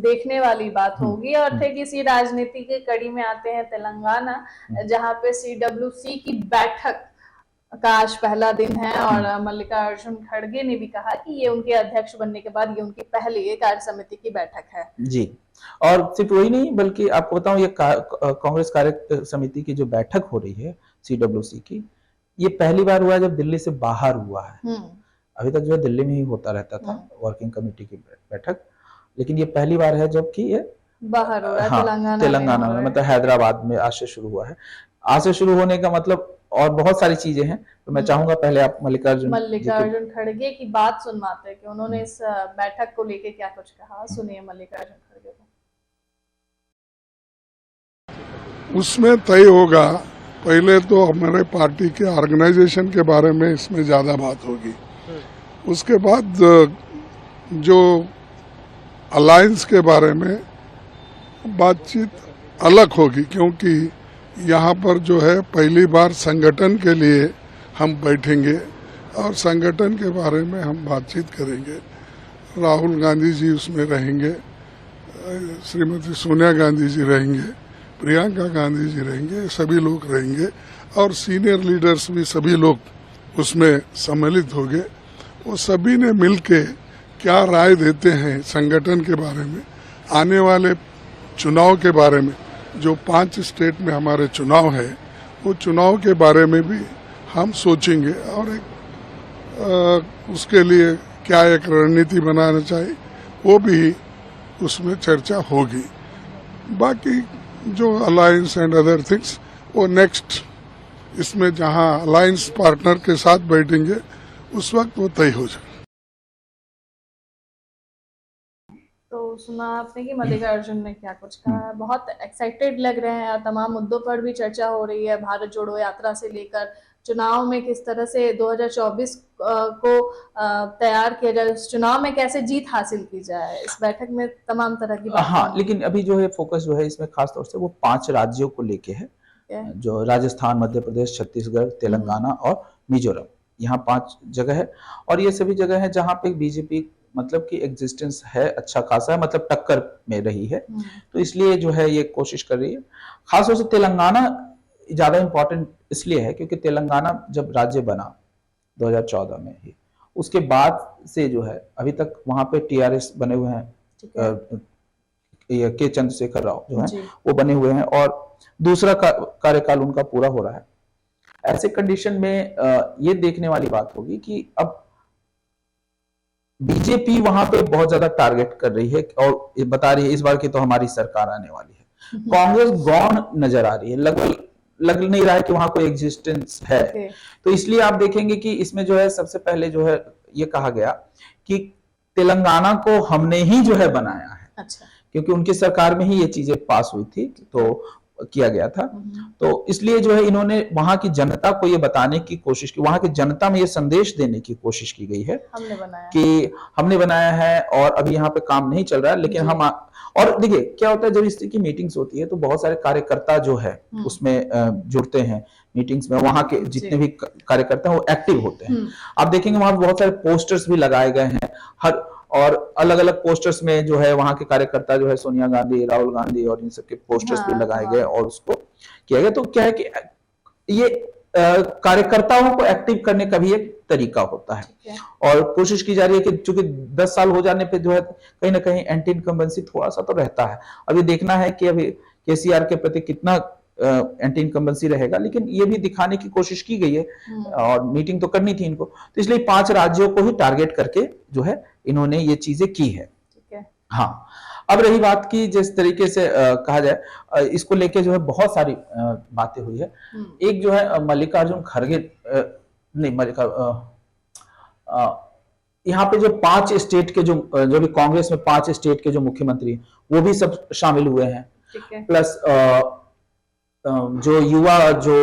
देखने वाली बात होगी। और थे किसी राजनीति की कड़ी में आते हैं तेलंगाना, जहां पे CWC की बैठक का आज पहला दिन है और मल्लिकार्जुन खड़गे ने भी कहा कि ये उनके अध्यक्ष बनने के बाद ये उनकी पहली कार्य समिति की बैठक है। जी, और सिर्फ वही नहीं बल्कि आपको बताऊं ये कांग्रेस कार्य समिति की जो बैठक हो रही है CWC की, ये पहली बार हुआ है जब दिल्ली से बाहर हुआ है। अभी तक जो है दिल्ली में ही होता रहता था वर्किंग कमेटी की बैठक, लेकिन ये पहली बार है जबकि ये बाहर हो रहा है। हाँ, तेलंगाना में, मतलब हैदराबाद में आज से शुरू हुआ है। आज से शुरू होने का मतलब और बहुत सारी चीजें हैं, तो मैं चाहूंगा पहले आप मल्लिकार्जुन खड़गे की बात सुनवाते हैं कि उन्होंने इस बैठक को लेके क्या कुछ कहा। सुनिए मल्लिकार्जुन खड़गे को। उसमें तय होगा, पहले तो हमारे पार्टी के ऑर्गेनाइजेशन के बारे में इसमें ज्यादा बात होगी, उसके बाद जो अलायंस के बारे में बातचीत अलग होगी, क्योंकि यहाँ पर जो है पहली बार संगठन के लिए हम बैठेंगे और संगठन के बारे में हम बातचीत करेंगे। राहुल गांधी जी उसमें रहेंगे, श्रीमती सोनिया गांधी जी रहेंगे, प्रियंका गांधी जी रहेंगे, सभी लोग रहेंगे और सीनियर लीडर्स भी सभी लोग उसमें सम्मिलित होंगे। वो सभी ने मिलके क्या राय देते हैं संगठन के बारे में, आने वाले चुनाव के बारे में, जो 5 स्टेट में हमारे चुनाव है वो चुनाव के बारे में भी हम सोचेंगे और उसके लिए क्या एक रणनीति बनाना चाहिए वो भी उसमें चर्चा होगी। बाकी जो अलायंस एंड अदर थिंग्स वो नेक्स्ट, इसमें जहां अलायंस पार्टनर के साथ बैठेंगे उस वक्त वो तय हो जाए। तो सुना आपने कि मल्लिकार्जुन ने क्या कुछ कहा। बहुत एक्साइटेड लग रहे हैं और तमाम मुद्दों पर भी चर्चा हो रही है, भारत जोड़ो यात्रा से लेकर चुनाव में किस तरह से 2024 को तैयार किया जाए, उस चुनाव में कैसे जीत हासिल की जाए। इस बैठक में तमाम तरह की बातें। हाँ, लेकिन अभी जो है फोकस जो है इसमें खास तौर से वो 5 राज्यों को लेके है, जो राजस्थान, मध्य प्रदेश, छत्तीसगढ़, तेलंगाना और मिजोरम। यहाँ 5 जगह है और ये सभी जगह है जहाँ पे बीजेपी मतलब कि एग्जिस्टेंस है, अच्छा खासा है, मतलब टक्कर में रही है। तो इसलिए जो है ये कोशिश कर रही है। खासतौर से तेलंगाना ज्यादा इंपॉर्टेंट इसलिए है क्योंकि तेलंगाना जब राज्य बना 2014 में ही, उसके बाद से जो है अभी तक वहां पे TRS बने हुए हैं, के चंद्रशेखर राव जो है वो बने हुए हैं और दूसरा कार्यकाल उनका पूरा हो रहा है। ऐसे कंडीशन में ये देखने वाली बात होगी कि अब बीजेपी वहां पे बहुत ज्यादा टारगेट कर रही है और बता रही है इस बार की तो हमारी सरकार आने वाली है। कांग्रेस गौण नजर आ रही है, लग नहीं रहा है कि वहां कोई एग्जिस्टेंस है। तो इसलिए आप देखेंगे कि इसमें जो है सबसे पहले जो है ये कहा गया कि तेलंगाना को हमने ही जो है बनाया है। अच्छा। क्योंकि उनकी सरकार में ही ये चीजें पास हुई थी तो किया गया था। तो इसलिए जो है इन्होंने वहां की जनता को ये बताने की कोशिश की, वहां की जनता में ये संदेश देने की कोशिश की गई है कि हमने बनाया है और अभी यहाँ पे काम नहीं चल रहा है, लेकिन हम और देखिए क्या होता है जब इस तरह की मीटिंग्स होती है तो बहुत सारे कार्यकर्ता जो है उसमें जुड़ते हैं मीटिंग्स में। वहां के जितने भी कार्यकर्ता हैं वो एक्टिव होते हैं। आप देखेंगे वहां बहुत सारे पोस्टर्स भी लगाए गए हैं, हर और अलग अलग पोस्टर्स में जो है वहां के कार्यकर्ता जो है सोनिया गांधी, राहुल गांधी और इन सबके पोस्टर्स भी लगाए गए और उसको किया गया। तो क्या है कि ये कार्यकर्ताओं को एक्टिव करने का भी एक तरीका होता है और कोशिश की जा रही है कि चूंकि 10 साल हो जाने पे जो है कहीं ना कहीं एंटी इनकम्बेंसी थोड़ा सा तो रहता है। अभी देखना है कि अभी KCR के प्रति कितना एंटी इनकम्बेंसी रहेगा, लेकिन ये भी दिखाने की कोशिश की गई है और मीटिंग तो करनी थी इनको, तो इसलिए 5 राज्यों को ही टारगेट करके जो है इन्होंने ये चीजें की है। हाँ, अब रही बात की जिस तरीके से कहा जाए इसको लेके जो है बहुत सारी बातें हुई है। एक जो है मल्लिकार्जुन खड़गे यहाँ पे जो 5 स्टेट के जो भी कांग्रेस में 5 स्टेट के जो मुख्यमंत्री वो भी सब शामिल हुए हैं, प्लस जो युवा जो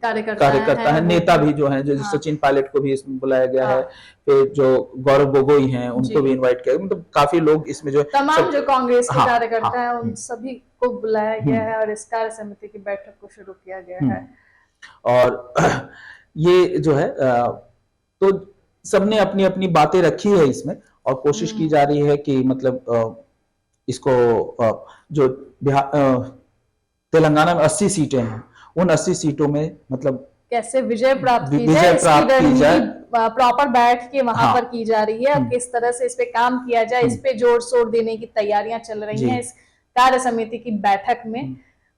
कार्यकर्ता है, नेता भी जो है, जो सचिन पायलट को भी इसमें बुलाया गया है, फिर जो गौरव गोगोई हैं उनको भी इनवाइट किया, मतलब काफी लोग इसमें जो तमाम जो कांग्रेस के कार्यकर्ता हैं उन सभी को बुलाया गया है और इस कार्य समिति की बैठक को शुरू किया गया है। और ये जो है तो सबने अपनी अपनी बातें रखी है इसमें और कोशिश की जा रही है कि मतलब इसको जो तेलंगाना में 80 सीटें हैं, उन 80 सीटों में मतलब कैसे विजय प्राप्त की विजय जाए, इसकी प्राप्त की जाए। रणनीति प्रॉपर बैठ के वहां हाँ। पर की जा रही है, और किस तरह से इस पे काम किया जाए, इस पे जोर शोर देने की तैयारियां चल रही जी। हैं इस कार्य समिति की बैठक में।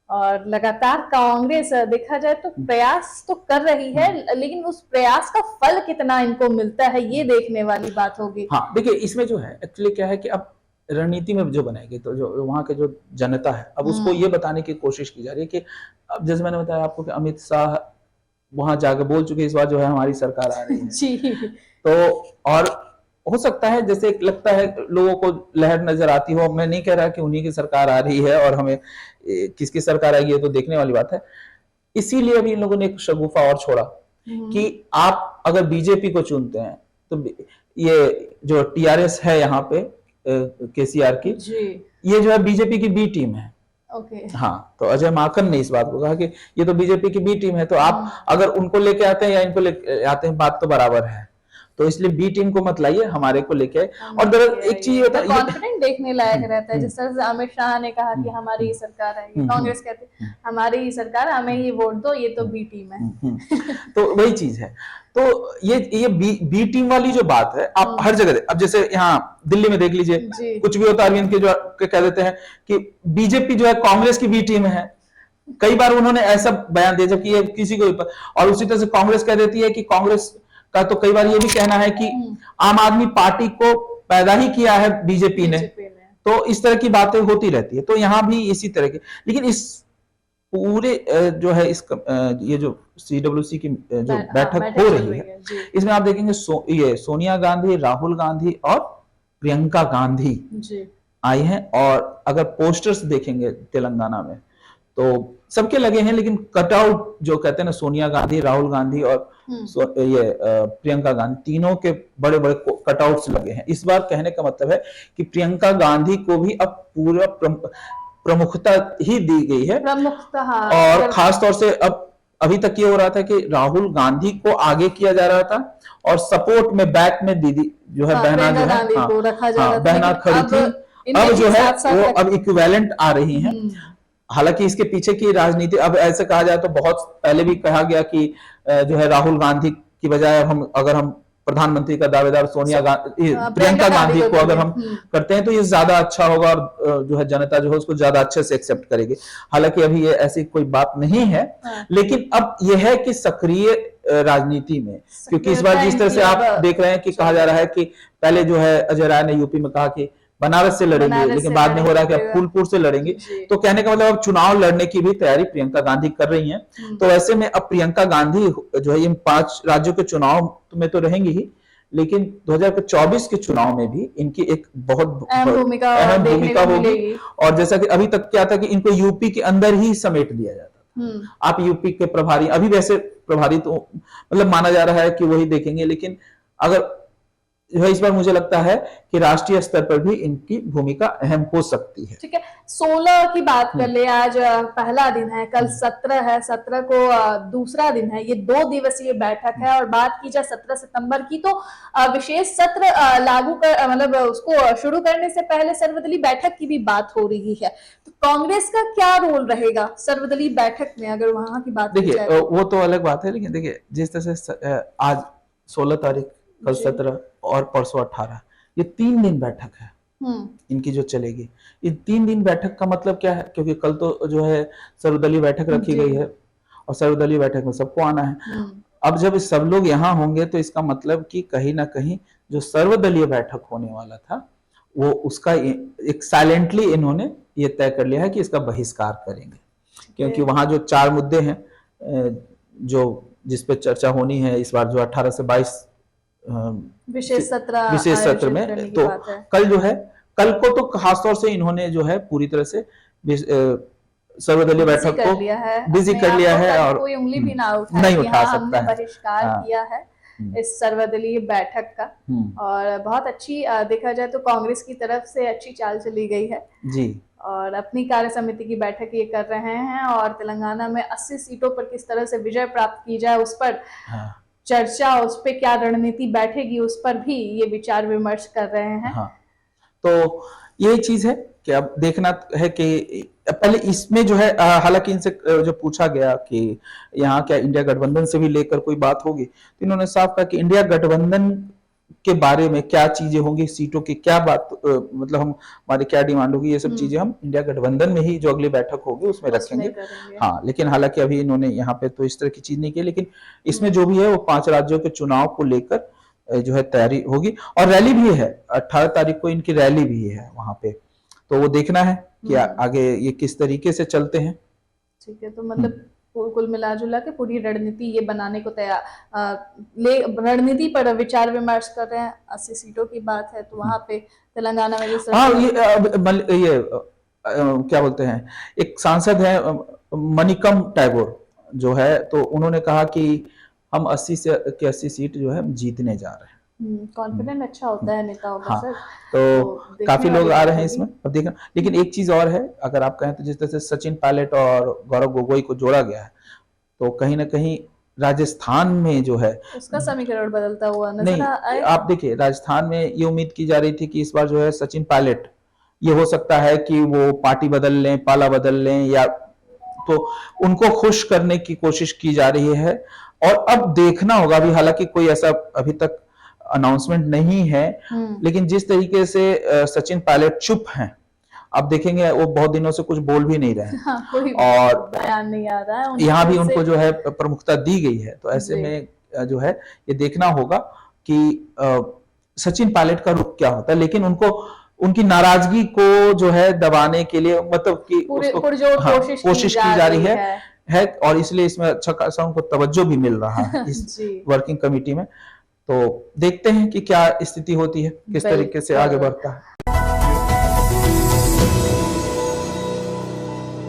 और लगातार कांग्रेस देखा जाए तो प्रयास तो कर रही है, लेकिन उस प्रयास का फल कितना इनको मिलता है ये देखने वाली बात होगी। हाँ, देखिए इसमें जो है एक्चुअली क्या है कि अब रणनीति में जो बनाएगी तो जो वहाँ के जो जनता है अब उसको ये बताने की कोशिश की जा रही है कि अब जैसे मैंने बताया आपको कि अमित शाह वहां जाकर बोल चुके इस बार जो है हमारी सरकार आ रही है। जी। तो और हो सकता है जैसे लगता है लोगों को लहर नजर आती हो, मैं नहीं कह रहा कि उन्हीं की सरकार आ रही है और हमें किसकी सरकार आएगी ये तो देखने वाली बात है। इसीलिए अभी इन लोगों ने एक शगुफा और छोड़ा कि आप अगर बीजेपी को चुनते हैं तो ये जो टीआरएस है यहाँ पे केसीआर की जी। ये जो है बीजेपी की बी टीम है। ओके। हाँ, तो अजय माकन ने इस बात को कहा कि ये तो बीजेपी की बी टीम है, तो आप अगर उनको लेके आते हैं या इनको लेके आते हैं बात तो बराबर है, तो इसलिए बी टीम को मत लाइए, हमारे को लेके आए। और दरअसल एक चीज तो कॉन्फिडेंट देखने लायक रहता है, जिस तरह से अमित शाह ने कहा कि हमारी ही सरकार है, कांग्रेस कहती है हमारी ही सरकार, हमें ही वोट दो, ये तो बी टीम है। तो वही चीज है। तो ये बी टीम वाली जो बात है आप हर जगह अब जैसे यहाँ दिल्ली में देख लीजिए, कुछ भी होता है अरविंद के जो कह देते हैं कि बीजेपी जो है कांग्रेस की बी टीम है। कई बार उन्होंने ऐसा बयान दिया जबकि ये किसी को, और उसी तरह से कांग्रेस कह देती है कि कांग्रेस का तो कई बार ये भी कहना है कि आम आदमी पार्टी को पैदा ही किया है बीजेपी ने। तो इस तरह की बातें होती रहती है, तो यहाँ भी इसी तरह की। लेकिन इस पूरे जो है इस ये जो सीडब्ल्यूसी की जो बैठक हो रही है इसमें आप देखेंगे ये सोनिया गांधी, राहुल गांधी और प्रियंका गांधी आई हैं। और अगर पोस्टर्स देखेंगे तेलंगाना में तो सबके लगे हैं, लेकिन कटआउट जो कहते हैं ना सोनिया गांधी, राहुल गांधी और ये प्रियंका गांधी, तीनों के बड़े बड़े कटआउट्स लगे हैं। इस बार कहने का मतलब है कि प्रियंका गांधी को भी अब पूरा प्रमुखता ही दी गई है। और खास तौर से अब अभी तक ये हो रहा था कि राहुल गांधी को आगे किया जा रहा था और सपोर्ट में बैक में दीदी जो है बहना जो है बहना खड़ी थी। अब जो है वो अब इक्विवेलेंट आ रही हैं। हालांकि इसके पीछे की राजनीति अब ऐसे कहा जाए तो बहुत पहले भी कहा गया कि जो है राहुल गांधी की बजाय अगर हम प्रधानमंत्री का दावेदार सोनिया गांधी, प्रियंका गांधी को अगर हम करते हैं तो ये ज्यादा अच्छा होगा और जो है जनता जो है उसको ज्यादा अच्छे से एक्सेप्ट करेगी। हालांकि अभी ये ऐसी कोई बात नहीं है, लेकिन अब यह है कि सक्रिय राजनीति में, क्योंकि इस बार जिस तरह से आप देख रहे हैं कि कहा जा रहा है कि पहले जो है अजय राय ने यूपी में कहा कि बनारस से लड़ेंगे, लेकिन बाद में हो रहा है कि अब फूलपुर से लड़ेंगे। तो कहने का मतलब अब चुनाव लड़ने की भी तैयारी प्रियंका गांधी कर रही हैं। तो ऐसे में अब प्रियंका गांधी जो है इन 5 राज्यों के चुनाव में तो रहेंगी ही, लेकिन 2024 के चुनाव में भी इनकी एक बहुत अहम भूमिका होगी। और जैसा कि अभी तक क्या था कि इनको यूपी के अंदर ही समेट दिया जाता था। आप यूपी के प्रभारी, अभी वैसे प्रभारी तो मतलब माना जा रहा है कि वही देखेंगे, लेकिन अगर इस बार मुझे लगता है कि राष्ट्रीय स्तर पर भी इनकी भूमिका अहम हो सकती है। ठीक है, 16 की बात कर ले, आज पहला दिन है, कल 17 है, 17 को दूसरा दिन है, ये 2 दिवसीय बैठक है। और बात की जाए 17 सितंबर की तो विशेष सत्र लागू कर मतलब उसको शुरू करने से पहले सर्वदलीय बैठक की भी बात हो रही है। तो कांग्रेस का क्या रोल रहेगा सर्वदलीय बैठक में, अगर वहां की बात की जाए? देखिए वो तो अलग बात है, लेकिन देखिए जिस तरह से आज 16 तारीख, कल 17 और परसों 18, ये 3 दिन बैठक है इनकी जो चलेगी। ये 3 दिन बैठक का मतलब क्या है, क्योंकि कल तो जो है सर्वदलीय बैठक रखी गई है और सर्वदलीय बैठक में सबको आना है। अब जब सब लोग यहाँ होंगे तो इसका मतलब कि कहीं ना कहीं जो सर्वदलीय बैठक होने वाला था वो उसका एक साइलेंटली इन्होंने ये तय कर लिया है कि इसका बहिष्कार करेंगे, क्योंकि वहां जो 4 मुद्दे हैं जो जिस पे चर्चा होनी है इस बार जो 18 से 22 विशेष सत्र में, तो कल जो है, कल को तो खासतौर से इन्होंने जो है पूरी तरह से सर्वदलीय बैठक को बिजी कर लिया है और कोई उंगली भी नहीं उठा सकता है। बहिष्कार किया है इस सर्वदलीय बैठक का। और बहुत अच्छी देखा जाए तो कांग्रेस की तरफ से अच्छी चाल चली गई है जी, और अपनी कार्य समिति की बैठक ये कर रहे हैं और तेलंगाना में 80 सीटों पर किस तरह से विजय प्राप्त की जाए उस पर चर्चा, उस पर क्या रणनीति बैठेगी उस पर भी ये विचार विमर्श कर रहे हैं। तो यही चीज है कि अब देखना है कि पहले इसमें जो है हालांकि इनसे जो पूछा गया कि यहाँ क्या इंडिया गठबंधन से भी लेकर कोई बात होगी, तो इन्होंने साफ कहा कि इंडिया गठबंधन के बारे में क्या चीजें होंगी, सीटों की क्या बात मतलब हम हमारी क्या डिमांड होगी, ये सब चीजें हम इंडिया गठबंधन में ही जो अगली बैठक होगी उसमें रखेंगे। हाँ, लेकिन हालांकि अभी इन्होंने यहाँ पे तो इस तरह की चीज नहीं की, लेकिन इसमें जो भी है वो 5 राज्यों के चुनाव को लेकर जो है तैयारी होगी। और रैली भी है 18 तारीख को, इनकी रैली भी है वहां पे, तो वो देखना है कि आगे ये किस तरीके से चलते हैं। ठीक है, तो मतलब कुल मिला जुला के पूरी रणनीति ये बनाने को तैयार रणनीति पर विचार विमर्श कर रहे हैं। 80 सीटों की बात है तो वहां पे तेलंगाना में हाँ, ये क्या बोलते हैं, एक सांसद है मणिकम टैगोर जो है, तो उन्होंने कहा कि हम 80 सीट जो है हम जीतने जा रहे हैं। कॉन्फिडेंट अच्छा होता है नेताओं का। हाँ, सर तो काफी लोग आ रहे हैं इसमें, अब देखना। लेकिन एक चीज और है, अगर आप कहें तो जिस तरह से सचिन पायलट और गौरव गोगोई को जोड़ा गया है, तो कहीं ना कहीं राजस्थान में जो है उसका समीकरण बदलता हुआ नजर नहीं, आप देखिए राजस्थान में ये उम्मीद की जा रही थी कि इस बार जो है सचिन पायलट, ये हो सकता है कि वो पार्टी बदल लें, पाला बदल लें, या तो उनको खुश करने की कोशिश की जा रही है। और अब देखना होगा, अभी हालांकि कोई ऐसा अभी तक अनाउंसमेंट नहीं है, लेकिन जिस तरीके से सचिन पायलट चुप हैं, अब देखेंगे वो बहुत दिनों से कुछ बोल भी नहीं रहे हैं। हाँ, कोई और बयान नहीं आ रहा है, यहाँ भी उनको जो है प्रमुखता दी गई है, तो ऐसे में जो है ये देखना होगा कि सचिन पायलट का रुख क्या होता है। लेकिन उनको उनकी नाराजगी को जो है दबाने के लिए, मतलब कि कोशिश की जा रही है, और इसलिए इसमें अच्छा खासा उनको तवज्जो भी मिल रहा है इस वर्किंग कमेटी में। तो देखते हैं कि क्या स्थिति होती है, किस तरीके से आगे बढ़ता है।